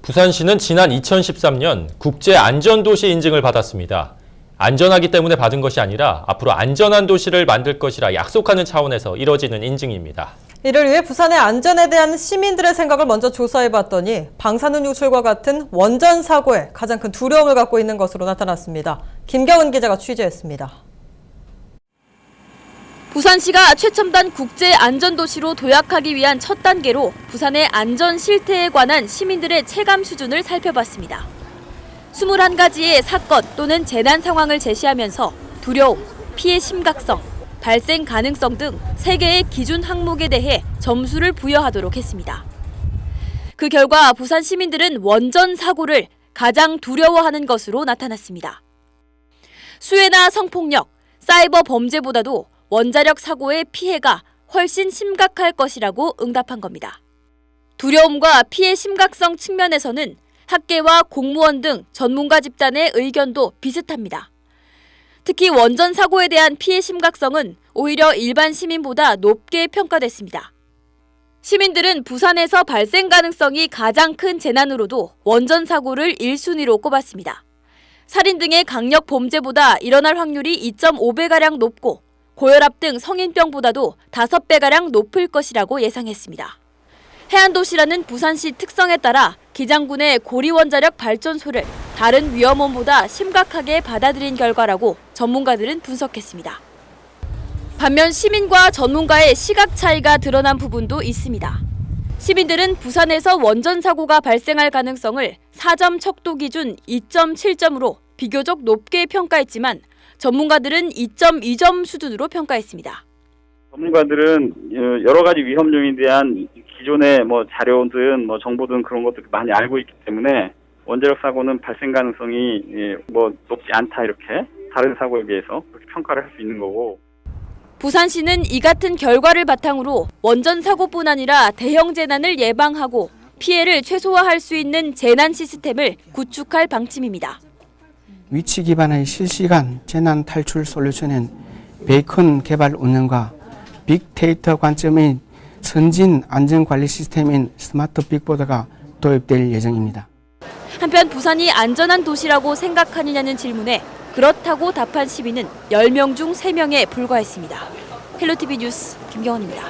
부산시는 지난 2013년 국제안전도시 인증을 받았습니다. 안전하기 때문에 받은 것이 아니라 앞으로 안전한 도시를 만들 것이라 약속하는 차원에서 이뤄지는 인증입니다. 이를 위해 부산의 안전에 대한 시민들의 생각을 먼저 조사해봤더니 방사능 유출과 같은 원전 사고에 가장 큰 두려움을 갖고 있는 것으로 나타났습니다. 김경은 기자가 취재했습니다. 부산시가 최첨단 국제안전도시로 도약하기 위한 첫 단계로 부산의 안전 실태에 관한 시민들의 체감 수준을 살펴봤습니다. 21가지의 사건 또는 재난 상황을 제시하면서 두려움, 피해 심각성, 발생 가능성 등 3개의 기준 항목에 대해 점수를 부여하도록 했습니다. 그 결과 부산 시민들은 원전 사고를 가장 두려워하는 것으로 나타났습니다. 수해나 성폭력, 사이버 범죄보다도 원자력 사고의 피해가 훨씬 심각할 것이라고 응답한 겁니다. 두려움과 피해 심각성 측면에서는 학계와 공무원 등 전문가 집단의 의견도 비슷합니다. 특히 원전 사고에 대한 피해 심각성은 오히려 일반 시민보다 높게 평가됐습니다. 시민들은 부산에서 발생 가능성이 가장 큰 재난으로도 원전 사고를 1순위로 꼽았습니다. 살인 등의 강력 범죄보다 일어날 확률이 2.5배가량 높고 고혈압 등 성인병보다도 5배가량 높을 것이라고 예상했습니다. 해안도시라는 부산시 특성에 따라 기장군의 고리원자력 발전소를 다른 위험원보다 심각하게 받아들인 결과라고 전문가들은 분석했습니다. 반면 시민과 전문가의 시각 차이가 드러난 부분도 있습니다. 시민들은 부산에서 원전 사고가 발생할 가능성을 4점 척도 기준 2.7점으로 비교적 높게 평가했지만 전문가들은 2.2점 수준으로 평가했습니다. 전문가들은 여러 가지 위험 요인에 대한 기존의 자료든 정보든 그런 것들 많이 알고 있기 때문에 원자력 사고는 발생 가능성이 높지 않다 이렇게 다른 사고에 비해서 그렇게 평가를 할 수 있는 거고. 부산시는 이 같은 결과를 바탕으로 원전 사고뿐 아니라 대형 재난을 예방하고 피해를 최소화할 수 있는 재난 시스템을 구축할 방침입니다. 위치 기반의 실시간 재난 탈출 솔루션은 베이컨 개발 운영과 빅데이터 관점인 선진 안전관리 시스템인 스마트 빅보드가 도입될 예정입니다. 한편 부산이 안전한 도시라고 생각하느냐는 질문에 그렇다고 답한 시민은 10명 중 3명에 불과했습니다. 헬로티비 뉴스 김경원입니다.